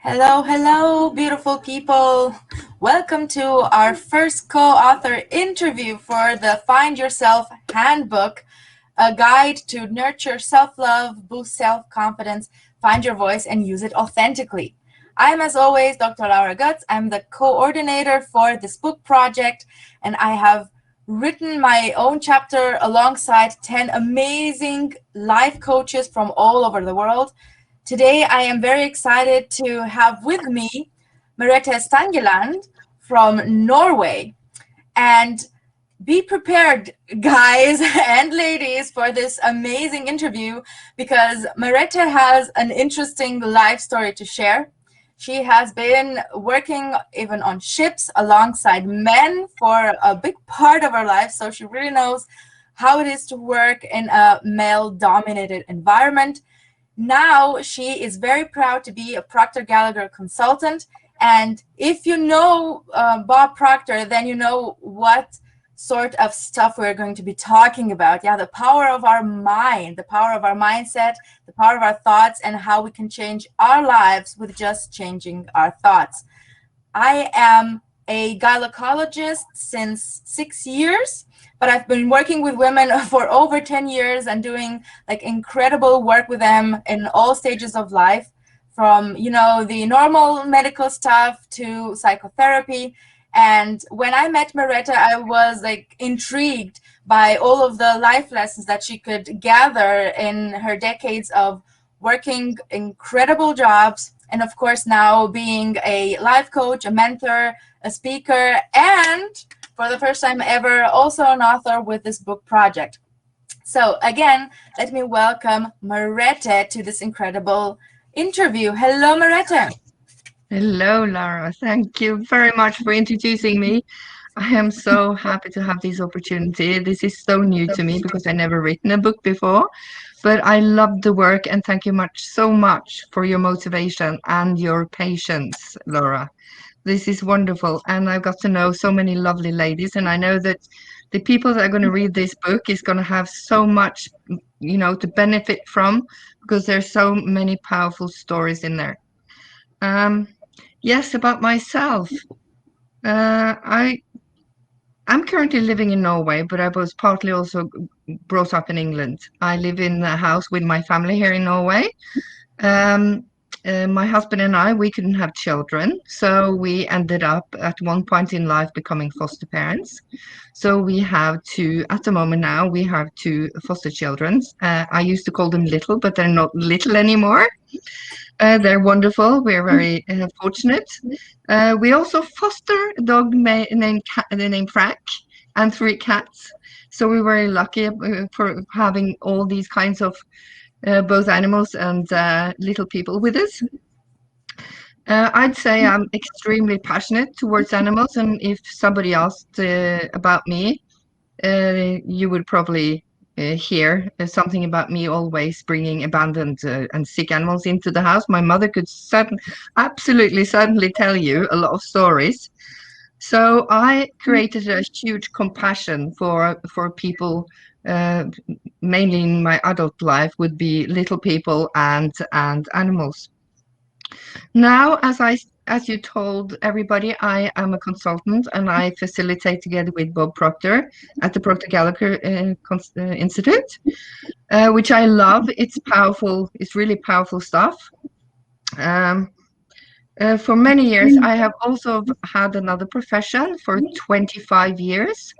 Hello, hello, beautiful people. Welcome to our first co-author interview for the Find Yourself Handbook, a guide to nurture self-love, boost self-confidence, find your voice, and use it authentically. I'm, as always, Dr. Laura Gtz. I'm the coordinator for this book project, and I have written my own chapter alongside 10 amazing life coaches from all over the world. Today, I am very excited to have with me Merete Stangeland from Norway. And be prepared, guys and ladies, for this amazing interview because Merete has an interesting life story to share. She has been working even on ships alongside men for a big part of her life, so she really knows how it is to work in a male-dominated environment. Now she is very proud to be a Proctor Gallagher Consultant, and if you know Bob Proctor, then you know what sort of stuff we're going to be talking about. Yeah, the power of our mind, the power of our mindset, the power of our thoughts, and how we can change our lives with just changing our thoughts. I am a gynecologist since 6 years, but I've been working with women for over 10 years and doing like incredible work with them in all stages of life, from, you know, the normal medical stuff to psychotherapy. And when I met Merete, I was like intrigued by all of the life lessons that she could gather in her decades of working incredible jobs, and of course now being a life coach, a mentor, a speaker, and for the first time ever, also an author with this book project. So again, let me welcome Merete to this incredible interview. Hello, Merete. Hello, Laura. Thank you very much for introducing me. I am so happy to have this opportunity. This is so new to me because I never written a book before, but I love the work and thank you so much for your motivation and your patience, Laura. This is wonderful, and I've got to know so many lovely ladies, and I know that the people that are going to read this book is going to have so much, to benefit from because there's so many powerful stories in there. Yes, about myself. I'm currently living in Norway, but I was partly also brought up in England. I live in a house with my family here in Norway. My husband and I, we couldn't have children, so we ended up at one point in life becoming foster parents. So we have two, at the moment now, we have two foster children. I used to call them little, but they're not little anymore. They're wonderful. We're very fortunate. We also foster a dog named Frank and 3 cats. So we're very lucky for having all these kinds of both animals and little people with us. I'd say I'm extremely passionate towards animals, and if somebody asked about me, you would probably hear something about me always bringing abandoned and sick animals into the house. My mother could absolutely certainly tell you a lot of stories. So I created a huge compassion for people, mainly in my adult life, would be little people and animals. Now, as you told everybody, I am a consultant and I facilitate together with Bob Proctor at the Proctor Gallagher Institute, which I love. It's powerful. It's really powerful stuff. For many years, I have also had another profession for 25 years.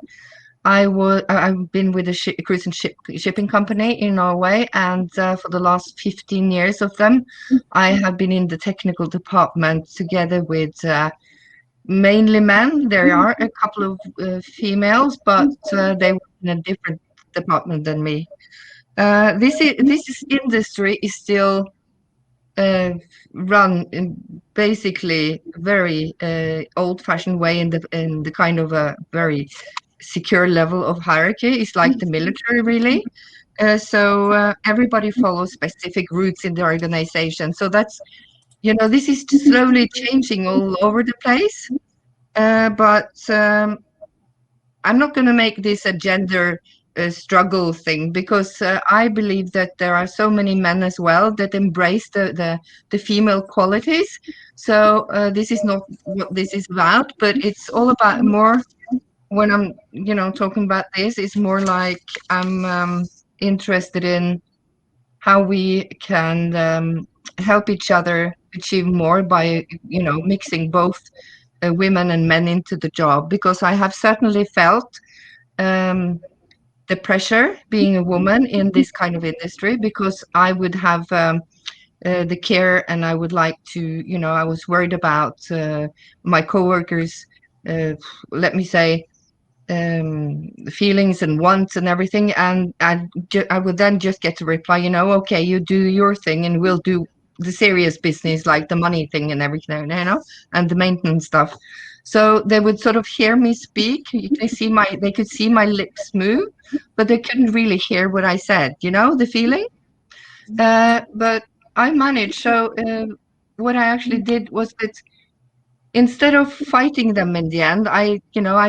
I've been with a cruise and shipping company in Norway, and for the last 15 years of them, I have been in the technical department together with mainly men. There are a couple of females, but they were in a different department than me. This industry is still run in basically very old-fashioned way in the kind of a very secure level of hierarchy. It's like the military, really. So everybody follows specific routes in the organization. So that's, this is slowly changing all over the place. But I'm not going to make this a gender struggle thing, because I believe that there are so many men as well that embrace the female qualities. So this is not what this is about, but it's all about more. When I'm, talking about this, it's more like I'm interested in how we can help each other achieve more by, mixing both women and men into the job, because I have certainly felt um, the pressure being a woman in this kind of industry, because I would have the care, and I would like to, I was worried about my coworkers, uh, let me say, feelings and wants and everything, and I would then just get to reply, okay, you do your thing and we'll do the serious business, like the money thing and everything, and the maintenance stuff. So they would sort of hear me speak. They could see my lips move, but they couldn't really hear what I said, the feeling. But I managed. So what I actually did was that instead of fighting them in the end, I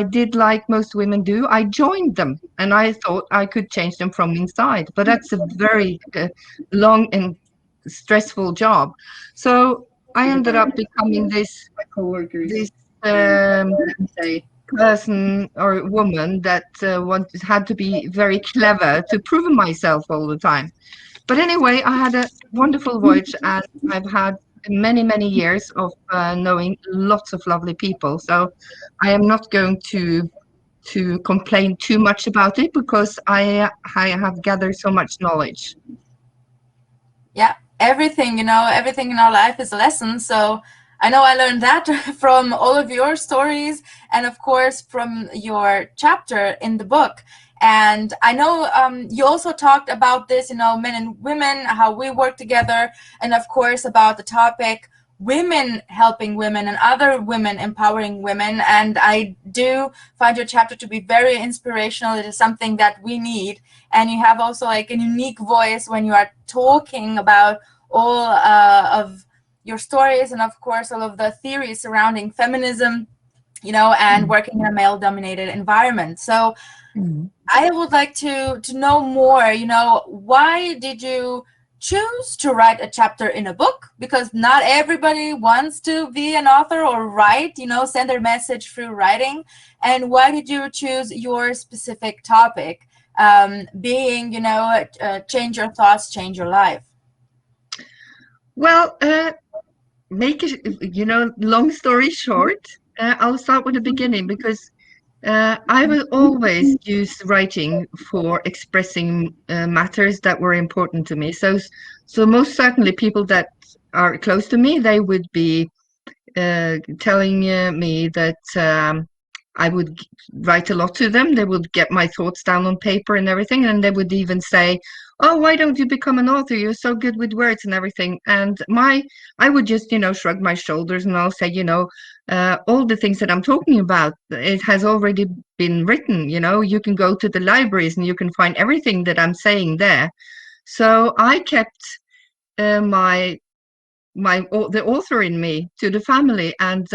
did like most women do. I joined them, and I thought I could change them from inside. But that's a very long and stressful job. So I ended up becoming this let me say, person or woman that had to be very clever to prove myself all the time. But anyway, I had a wonderful voyage, and I've had many, many years of knowing lots of lovely people. So I am not going to complain too much about it, because I have gathered so much knowledge. Yeah, everything in our life is a lesson. So I know I learned that from all of your stories, and of course from your chapter in the book. And I know you also talked about this, men and women, how we work together, and of course about the topic women helping women and other women empowering women. And I do find your chapter to be very inspirational. It is something that we need. And you have also like a unique voice when you are talking about all of your stories, and of course all of the theories surrounding feminism, and working in a male-dominated environment. So I would like to know more, why did you choose to write a chapter in a book? Because not everybody wants to be an author or write, send their message through writing. And why did you choose your specific topic, being, change your thoughts, change your life? Well, make it, long story short, I'll start with the beginning, because I will always use writing for expressing matters that were important to me. So most certainly people that are close to me, they would be telling me that I would write a lot to them. They would get my thoughts down on paper and everything, and they would even say, "Oh, why don't you become an author? You're so good with words and everything." And I would just, shrug my shoulders, and I'll say, all the things that I'm talking about, it has already been written. You can go to the libraries and you can find everything that I'm saying there. So I kept the author in me to the family, and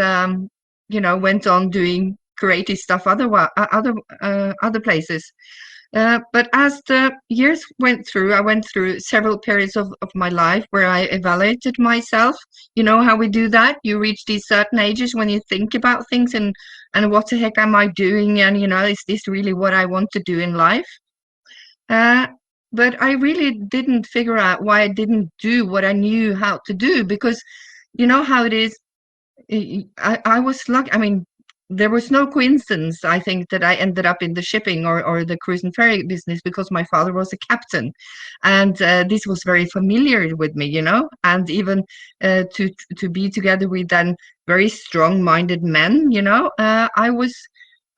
went on doing creative stuff other places. But as the years went through, I went through several periods of my life where I evaluated myself. You know how we do that? You reach these certain ages when you think about things, and what the heck am I doing? And is this really what I want to do in life? Uh, but I really didn't figure out why I didn't do what I knew how to do, because you know how it is. I was lucky. I mean, there was no coincidence, I think, that I ended up in the shipping or the cruise and ferry business, because my father was a captain, and this was very familiar with me, and even to be together with then very strong-minded men, I was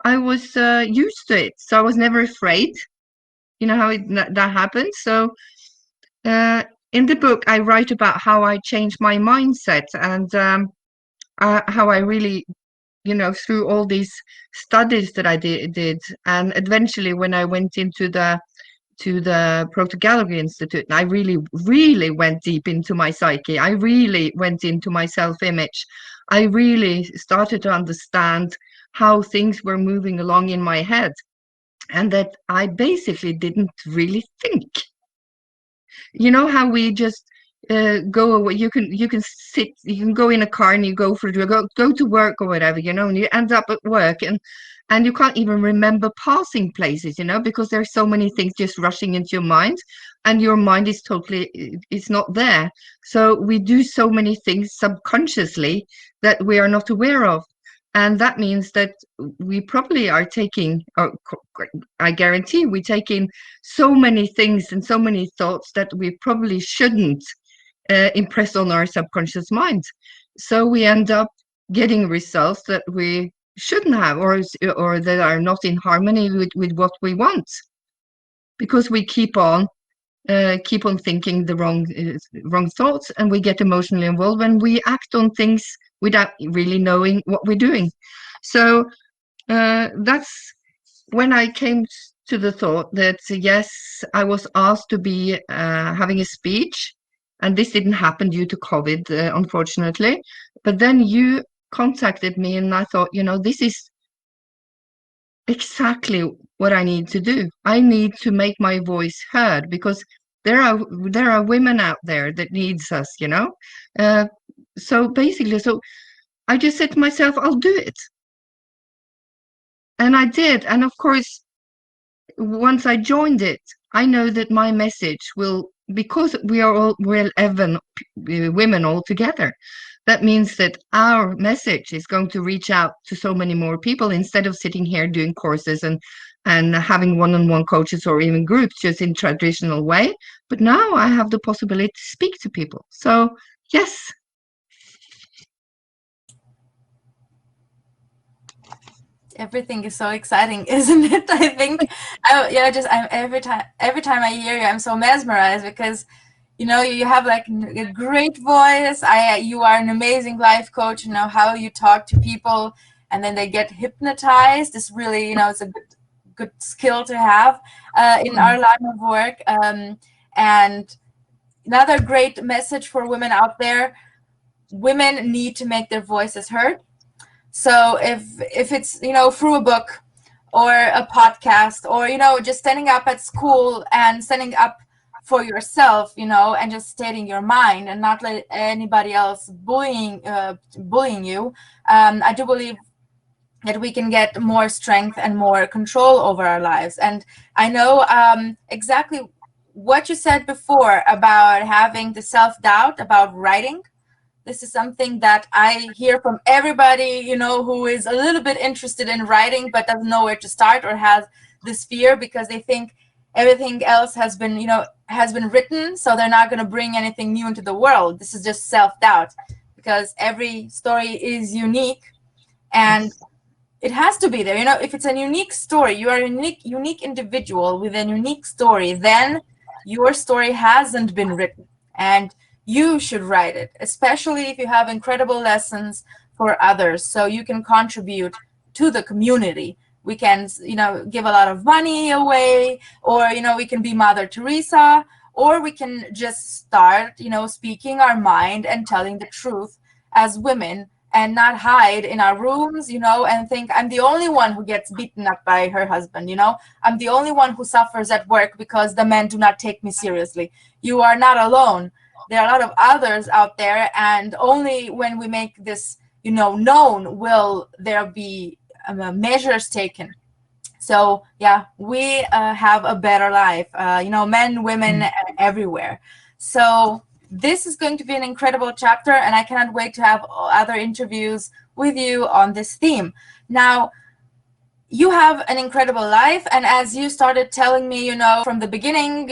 used to it, so I was never afraid. You know how that happened. So in the book, I write about how I changed my mindset, and how I really, through all these studies that I did, and eventually when I went into the Proctor Gallagher Institute, and I really, really went deep into my psyche. I really went into my self-image. I really started to understand how things were moving along in my head. and that I basically didn't really think. You know how we just go away. You can sit, you can go in a car and you go for go to work or whatever, you know, and you end up at work and you can't even remember passing places, you know, because there's so many things just rushing into your mind, and your mind is totally, it's not there. So we do so many things subconsciously that we are not aware of. And that means that we probably are taking, or I guarantee we take in so many things and so many thoughts that we probably shouldn't impress on our subconscious mind. So we end up getting results that we shouldn't have, or that are not in harmony with what we want, because we keep on thinking the wrong thoughts, and we get emotionally involved when we act on things without really knowing what we're doing. So that's when I came to the thought that yes, I was asked to be having a speech, and this didn't happen due to COVID, unfortunately. But then you contacted me, and I thought, you know, this is exactly what I need to do. I need to make my voice heard, because there are women out there that needs us, you know. Uh, so basically, so I just said to myself, I'll do it, and I did. And of course, once I joined it, I know that my message will, because we're 11 women all together. That means that our message is going to reach out to so many more people, instead of sitting here doing courses and having one-on-one coaches or even groups just in traditional way. But now I have the possibility to speak to people. So yes. Everything is so exciting, isn't it? I think, every time I hear you, I'm so mesmerized, because you know you have like a great voice. You are an amazing life coach. You know how you talk to people, and then they get hypnotized. It's really, it's a good skill to have in our line of work. And another great message for women out there: women need to make their voices heard. So if it's, through a book or a podcast, or, just standing up at school and standing up for yourself, and just stating your mind and not let anybody else bullying you, I do believe that we can get more strength and more control over our lives. And I know exactly what you said before about having the self-doubt about writing. This is something that I hear from everybody, who is a little bit interested in writing but doesn't know where to start, or has this fear because they think everything else has been written, so they're not going to bring anything new into the world. This is just self-doubt, because every story is unique, and it has to be there. If it's a unique story, you are a unique individual with a unique story, then your story hasn't been written, and you should write it, especially if you have incredible lessons for others, so you can contribute to the community. We can, give a lot of money away, or, we can be Mother Teresa, or we can just start, speaking our mind and telling the truth as women, and not hide in our rooms, and think I'm the only one who gets beaten up by her husband, I'm the only one who suffers at work because the men do not take me seriously. You are not alone. There are a lot of others out there, and only when we make this, known, will there be measures taken. So yeah, we have a better life, men, women, everywhere. So this is going to be an incredible chapter, and I cannot wait to have other interviews with you on this theme. Now, you have an incredible life, and as you started telling me, from the beginning,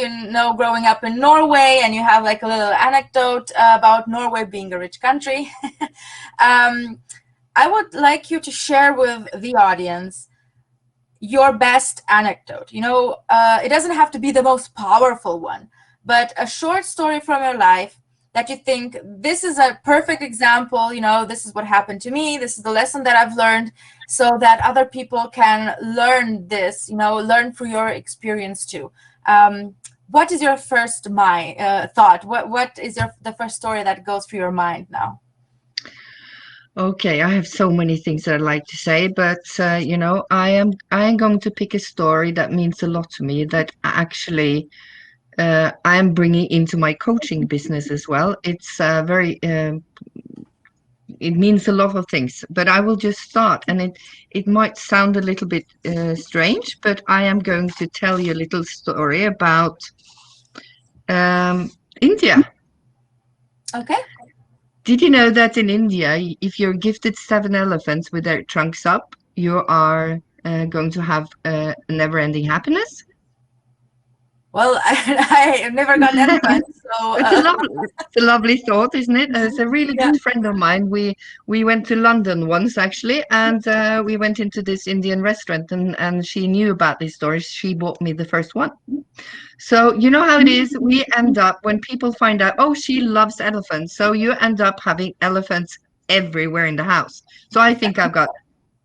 growing up in Norway, and you have like a little anecdote about Norway being a rich country. I would like you to share with the audience your best anecdote. It doesn't have to be the most powerful one, but a short story from your life that you think, this is a perfect example, this is what happened to me, this is the lesson that I've learned, so that other people can learn this, learn through your experience too. What is your first thought? What is the first story that goes through your mind now? Okay, I have so many things I'd like to say, but I am going to pick a story that means a lot to me that actually I am bringing into my coaching business as well. It's very it means a lot of things, but I will just start, and it might sound a little bit strange, but I am going to tell you a little story about India. Okay. Did you know that in India, if you're gifted 7 elephants with their trunks up, you are going to have never-ending happiness? Well, I have never got elephants, so It's a lovely thought, isn't it? It's a really yeah. good friend of mine. We went to London once actually, and we went into this Indian restaurant, and she knew about these stories. She bought me the first one. So you know how it is. We end up when people find out, oh, she loves elephants. So you end up having elephants everywhere in the house. So I think I've got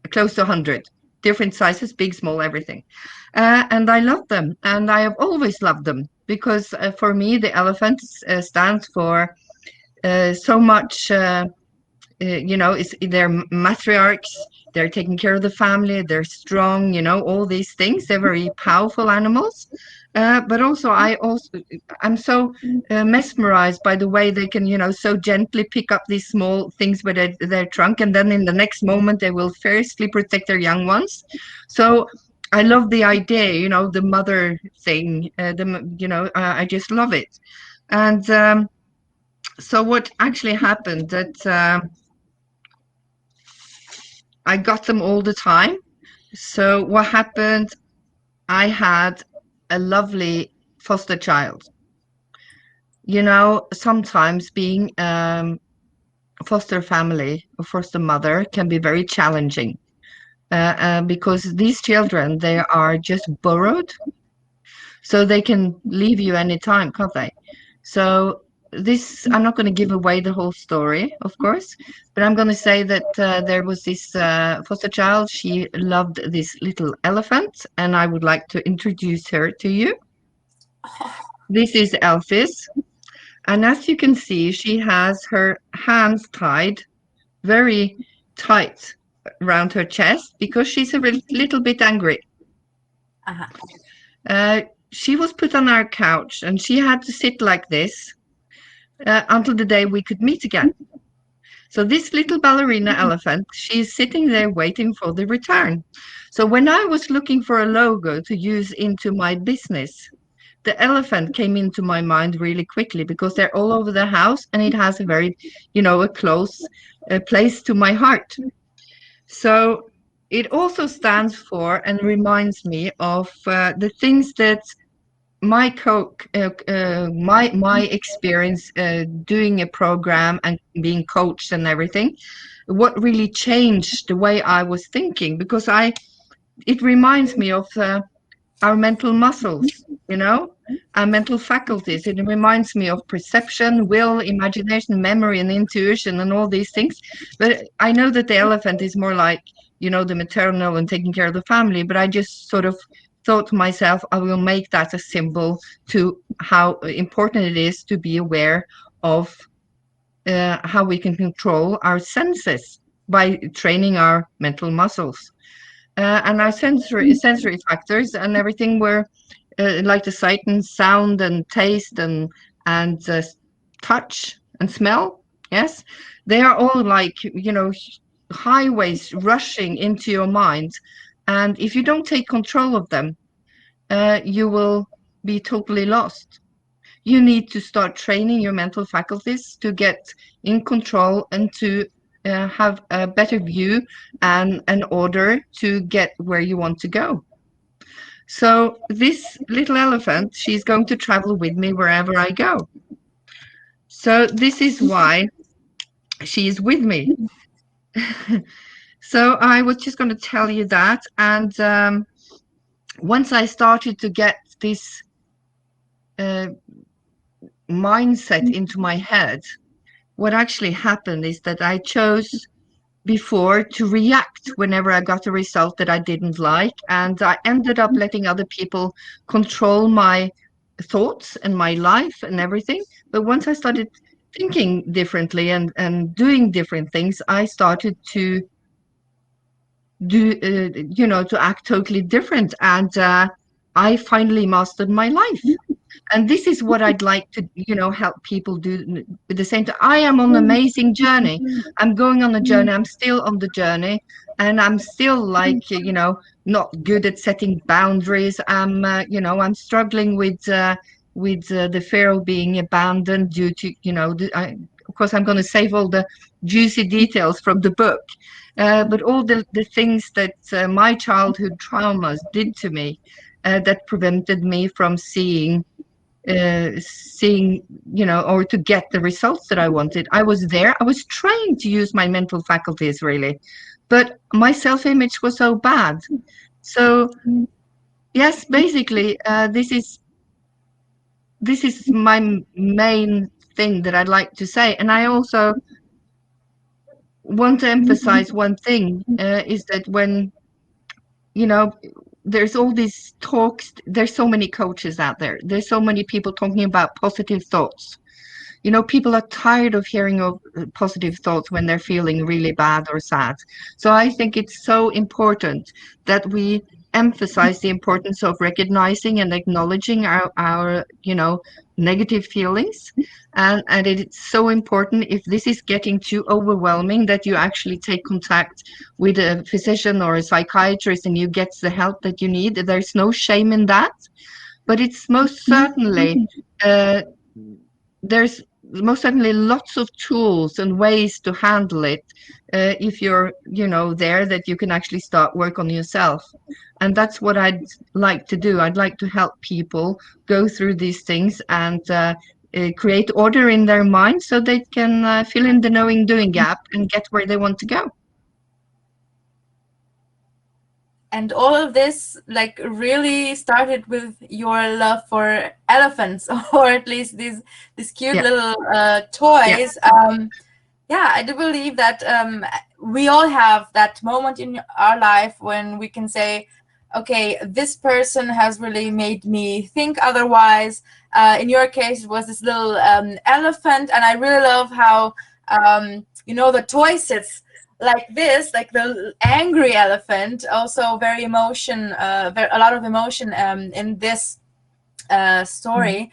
close to 100 different sizes, big, small, everything. And I love them, and I have always loved them because for me, the elephant stands for so much. They're matriarchs. They're taking care of the family. They're strong. All these things. They're very powerful animals. But also, I'm so mesmerized by the way they can, so gently pick up these small things with their trunk, and then in the next moment they will fiercely protect their young ones. So I love the idea, the mother thing. I just love it. And so what actually happened that I got them all the time. So what happened? I had a lovely foster child. Sometimes being foster family or foster mother can be very challenging because these children, they are just borrowed, so they can leave you anytime, can't they? So this, I'm not going to give away the whole story, of course, but I'm going to say that there was this foster child. She loved this little elephant, and I would like to introduce her to you. This is Elphys, and as you can see, she has her hands tied very tight around her chest because she's a little bit angry. Uh-huh. Uh, she was put on our couch, and she had to sit like this until the day we could meet again. So this little ballerina elephant, she's sitting there waiting for the return. So when I was looking for a logo to use into my business, the elephant came into my mind really quickly because they're all over the house, and it has a very, a close place to my heart. So it also stands for and reminds me of the things that my experience doing a program and being coached and everything, what really changed the way I was thinking, because it reminds me of our mental muscles, our mental faculties. It reminds me of perception, will, imagination, memory, and intuition, and all these things. But I know that the elephant is more like, the maternal and taking care of the family. But I just sort of thought to myself, I will make that a symbol to how important it is to be aware of how we can control our senses by training our mental muscles. And our sensory factors and everything were like the sight and sound and taste and touch and smell. Yes, they are all like highways rushing into your mind, and if you don't take control of them, you will be totally lost. You need to start training your mental faculties to get in control and to have a better view and an order to get where you want to go. So this little elephant, she's going to travel with me wherever I go. So this is why she is with me. So I was just going to tell you that. And once I started to get this mindset into my head, what actually happened is that I chose before to react whenever I got a result that I didn't like. And I ended up letting other people control my thoughts and my life and everything. But once I started thinking differently and doing different things, I started to do, to act totally different. And I finally mastered my life. And this is what I'd like to, help people do with the same time. I am on an amazing journey. I'm going on a journey. I'm still on the journey. And I'm still like, not good at setting boundaries. I'm struggling with the fear of being abandoned due to, of course, I'm going to save all the juicy details from the book. But all the things that my childhood traumas did to me, that prevented me from seeing, or to get the results that I wanted. I was there. I was trying to use my mental faculties really, but my self-image was so bad. So yes, basically, this is my main thing that I'd like to say. And I also want to emphasize one thing, is that when, you know, there's all these talks, there's so many coaches out there, there's so many people talking about positive thoughts. People are tired of hearing of positive thoughts when they're feeling really bad or sad. So I think it's so important that we emphasize the importance of recognizing and acknowledging our negative feelings. And it's so important, if this is getting too overwhelming, that you actually take contact with a physician or a psychiatrist and you get the help that you need. There's no shame in that. But it's most certainly, uh, there's most certainly lots of tools and ways to handle it, if you're there, that you can actually start work on yourself. And that's what I'd like to do. I'd like to help people go through these things and create order in their mind so they can fill in the knowing doing gap and get where they want to go. And all of this like really started with your love for elephants, or at least these cute Yeah. little toys. Yeah, I do believe that we all have that moment in our life when we can say, okay, this person has really made me think otherwise. In your case, it was this little elephant, and I really love how the toy sits like this, like the angry elephant, also very a lot of emotion in this story.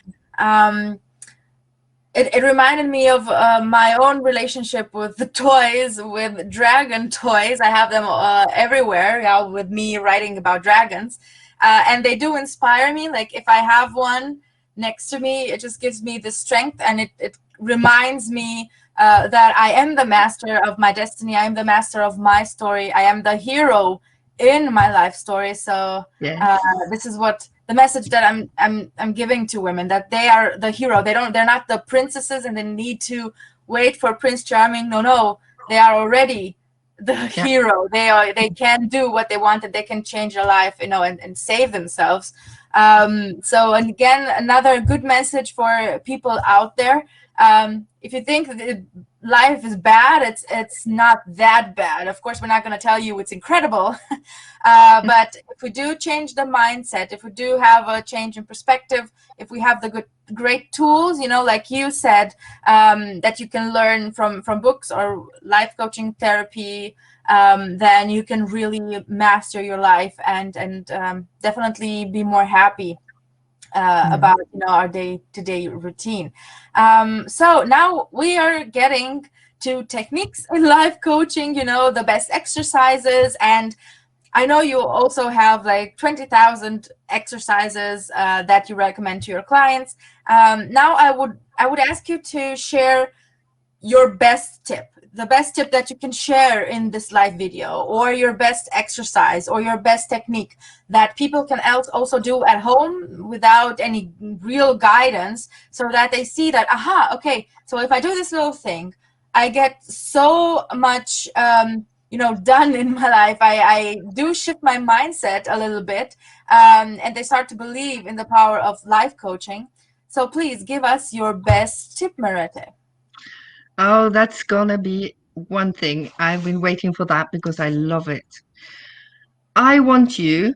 It reminded me of my own relationship with the toys, with dragon toys. I have them everywhere, yeah, with me writing about dragons. And they do inspire me. Like if I have one next to me, it just gives me the strength, and it reminds me that I am the master of my destiny. I am the master of my story. I am the hero in my life story. So Yes. this is what the message that I'm giving to women, that they are the hero. They're not the princesses and they need to wait for Prince Charming. No, they are already the Yeah. hero. They can do what they want, and they can change their life, and save themselves. So, and again, another good message for people out there. If you think that life is bad, it's not that bad. Of course, we're not going to tell you it's incredible. But if we do change the mindset, if we do have a change in perspective, if we have the great tools, like you said, that you can learn from books or life coaching therapy, then you can really master your life and definitely be more happy about our day-to-day routine. So now we are getting to techniques in life coaching, the best exercises. And I know you also have like 20,000 exercises that you recommend to your clients. Now I would ask you to share your best tip, the best tip that you can share in this live video, or your best exercise or your best technique that people can also do at home without any real guidance, so that they see that, aha, okay, so if I do this little thing, I get so much done in my life. I do shift my mindset a little bit, and they start to believe in the power of life coaching. So please give us your best tip, Merete. Oh, that's gonna be one thing. I've been waiting for that because I love it. I want you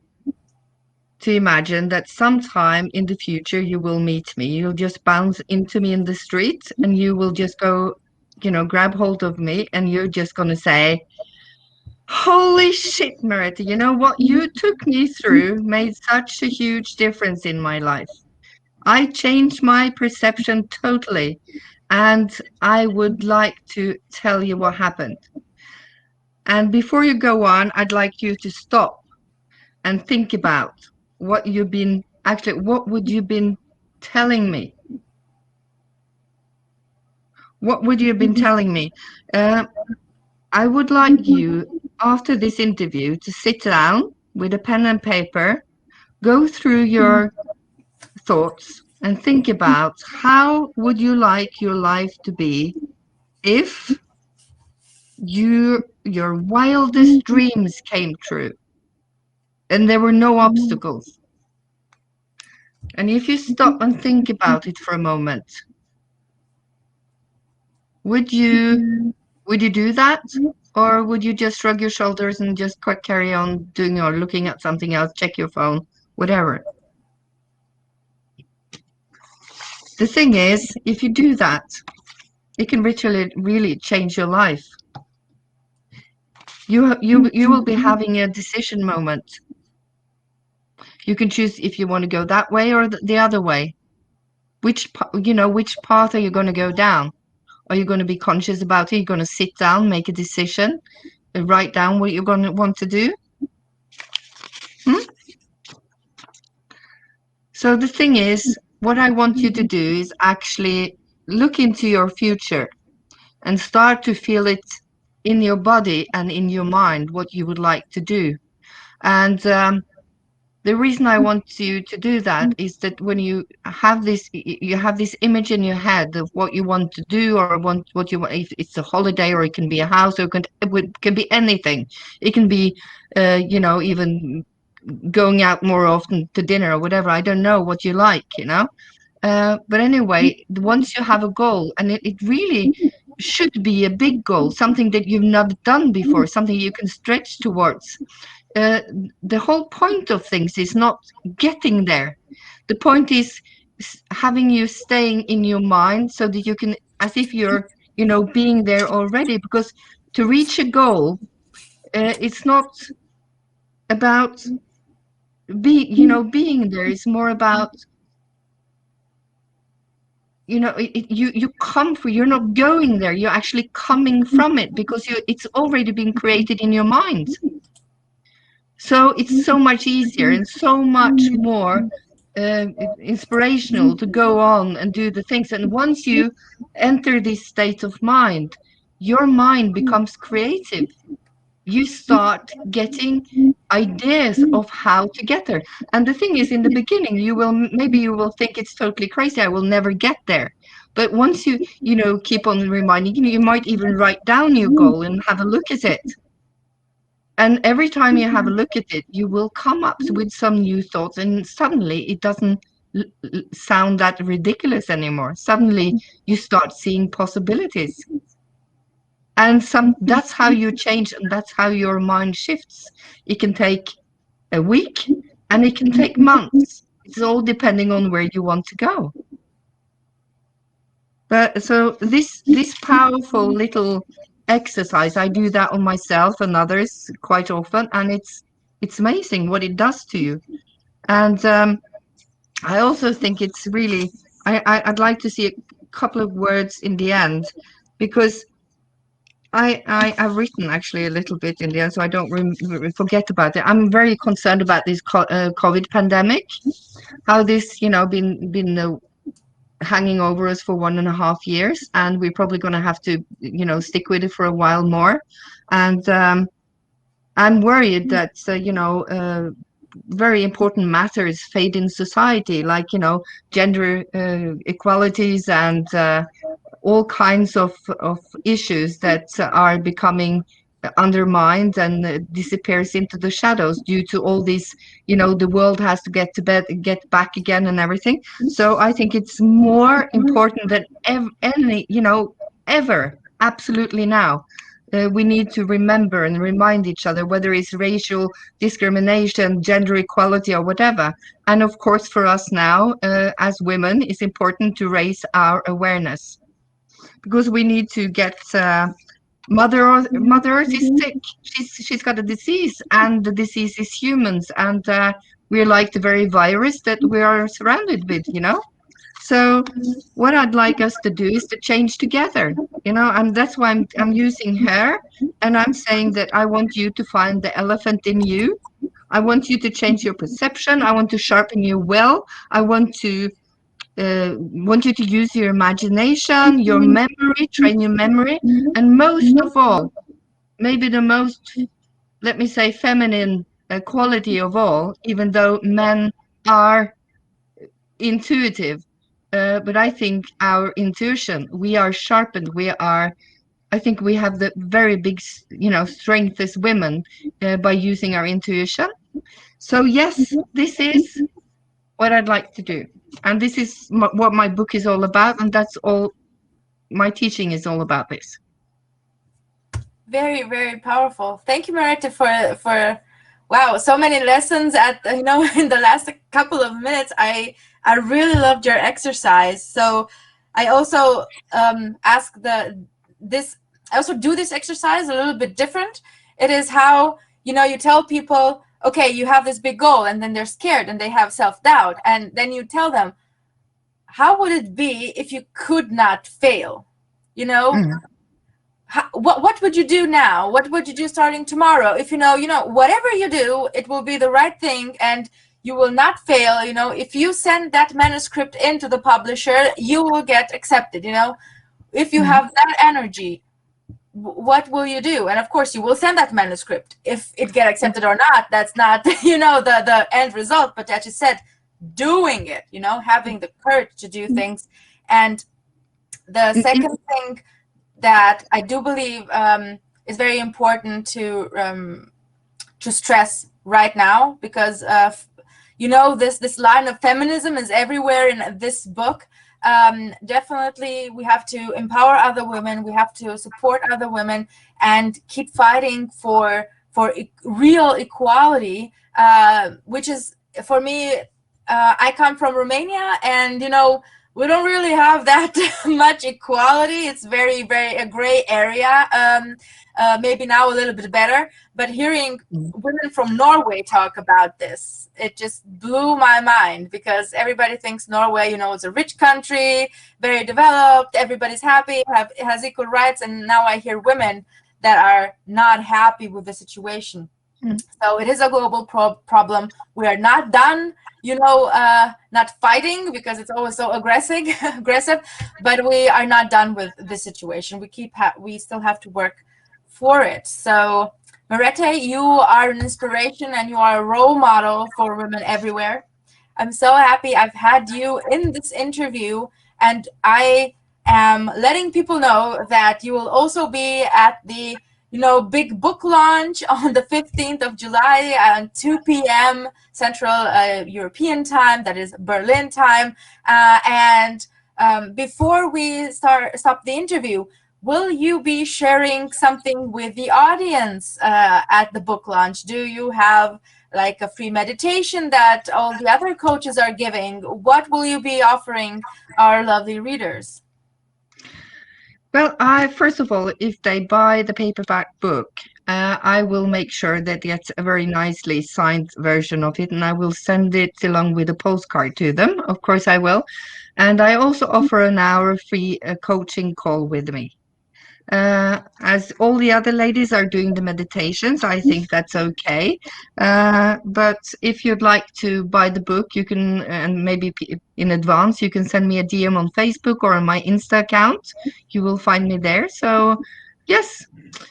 to imagine that sometime in the future you will meet me. You'll just bounce into me in the street and you will just go, grab hold of me and you're just going to say, "Holy shit, Merete, you know what you took me through made such a huge difference in my life. I changed my perception totally. And I would like to tell you what happened. And before you go on, I'd like you to stop and think about what would you been telling me? What would you have been telling me? Uh, I would like you, after this interview, to sit down with a pen and paper, go through your thoughts and think about how would you like your life to be if your wildest dreams came true and there were no obstacles. And if you stop and think about it for a moment, would you do that? Or would you just shrug your shoulders and just carry on doing or looking at something else, check your phone, whatever? The thing is, if you do that, it can really change your life. You will be having a decision moment. You can choose if you want to go that way or the other way. Which path are you going to go down? Are you going to be conscious about it? You're going to sit down, make a decision, and write down what you're going to want to do? So the thing is, what I want you to do is actually look into your future and start to feel it in your body and in your mind, what you would like to do. And the reason I want you to do that is that when you have this image in your head of what you want to do or what you want, if it's a holiday or it can be a house or it can be anything. It can be, even going out more often to dinner or whatever. I don't know what you like, but anyway, once you have a goal, and it really should be a big goal, something that you've never done before, something you can stretch towards. The whole point of things is not getting there. The point is having you staying in your mind so that you can, as if you're, being there already. Because to reach a goal, it's not about being there. It's more about, you come for, you're not going there. You're actually coming from it because it's already been created in your mind. So it's so much easier and so much more inspirational to go on and do the things. And once you enter this state of mind, your mind becomes creative. You start getting ideas of how to get there. And the thing is, in the beginning, you will think it's totally crazy. I will never get there. But once you keep on reminding, you might even write down your goal and have a look at it. And every time you have a look at it, you will come up with some new thoughts, and suddenly it doesn't sound that ridiculous anymore. Suddenly you start seeing possibilities. And that's how you change, and that's how your mind shifts. It can take a week and it can take months. It's all depending on where you want to go. But so this powerful little exercise, I do that on myself and others quite often, and it's amazing what it does to you. And I also think it's really, I'd like to see a couple of words in the end, because I've written actually a little bit in the end, so I don't forget about it. I'm very concerned about this COVID pandemic, how this been hanging over us for 1.5 years, and we're probably going to have to stick with it for a while more. And I'm worried that very important matters fade in society, like gender equalities and all kinds of issues that are becoming undermined and disappears into the shadows due to all these, the world has to get back again and everything. So I think it's more important than ever, absolutely now, we need to remember and remind each other, whether it's racial discrimination, gender equality, or whatever. And of course, for us now, as women, it's important to raise our awareness, because we need to get Mother Earth is sick. She's got a disease, and the disease is humans, and we're like the very virus that we are surrounded with, you know. So what I'd like us to do is to change together, you know, and that's why I'm using her, and I'm saying that I want you to find the elephant in you. I want you to change your perception. I want to sharpen your will. I want you to use your imagination, your memory, train your memory, and most of all, maybe the most, let me say, feminine quality of all, even though men are intuitive. But I think our intuition, we are sharpened. I think we have the very big, strength as women by using our intuition. So yes, this is what I'd like to do. And this is what my book is all about. And that's all my teaching is all about this. Very, very powerful. Thank you, Merete, for wow, so many lessons at in the last couple of minutes. I really loved your exercise. So I also I also do this exercise a little bit different. It is how you tell people, okay, you have this big goal, and then they're scared and they have self-doubt, and then you tell them, how would it be if you could not fail? What would you do now? What would you do starting tomorrow? If whatever you do, it will be the right thing and you will not fail. If you send that manuscript into the publisher, you will get accepted. If you have that energy, what will you do? And of course you will send that manuscript. If it get accepted or not, that's not the end result, but as you said, doing it, having the courage to do things. And the second thing that I do believe is very important to stress right now, because this line of feminism is everywhere in this book. Definitely we have to empower other women, we have to support other women and keep fighting for real equality, which is, for me, I come from Romania, and we don't really have that much equality. It's very, very a gray area. Maybe now a little bit better, but hearing women from Norway talk about this, it just blew my mind, because everybody thinks Norway, is a rich country, very developed, everybody's happy, has equal rights, and now I hear women that are not happy with the situation. So it is a global problem. We are not done, not fighting, because it's always so aggressive, but we are not done with this situation. We still have to work for it. So Merete, you are an inspiration and you are a role model for women everywhere. I'm so happy I've had you in this interview, and I am letting people know that you will also be at the big book launch on the 15th of July at 2 p.m. Central European time, that is Berlin time. And before we stop the interview, will you be sharing something with the audience at the book launch? Do you have like a free meditation that all the other coaches are giving? What will you be offering our lovely readers? Well, first of all, if they buy the paperback book, I will make sure that gets a very nicely signed version of it, and I will send it along with a postcard to them. Of course, I will. And I also offer an hour free coaching call with me. As all the other ladies are doing the meditations, I think that's okay. But if you'd like to buy the book, you can, and maybe in advance, you can send me a DM on Facebook or on my Insta account. You will find me there. So yes,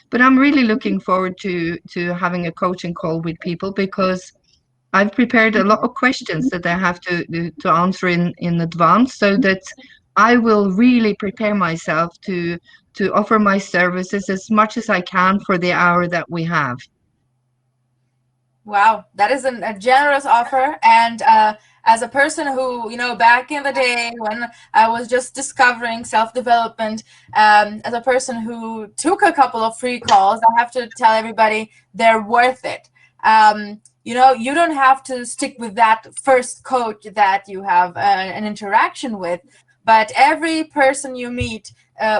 but I'm really looking forward to having a coaching call with people, because I've prepared a lot of questions that I have to answer in advance, so that I will really prepare myself to offer my services as much as I can for the hour that we have. Wow, that is a generous offer, and as a person who, back in the day when I was just discovering self-development, as a person who took a couple of free calls, I have to tell everybody they're worth it. You don't have to stick with that first coach that you have an interaction with, but every person you meet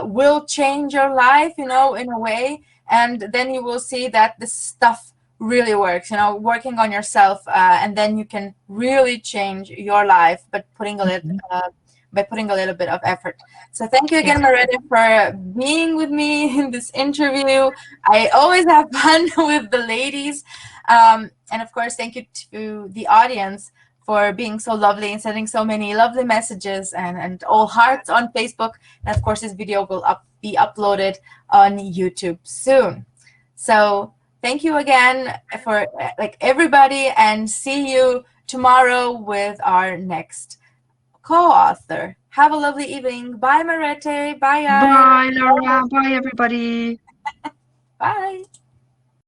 will change your life, in a way, and then you will see that this stuff really works, working on yourself, and then you can really change your life, but Mhm. by putting a little bit of effort. So thank you again, Exactly. Merete, for being with me in this interview. I always have fun with the ladies. And of course, thank you to the audience for being so lovely and sending so many lovely messages and all hearts on Facebook. And of course, this video will be uploaded on YouTube soon. So thank you again for everybody, and see you tomorrow with our next co-author. Have a lovely evening. Bye, Merete. Bye, guys. Bye, Laura. Bye, everybody. Bye.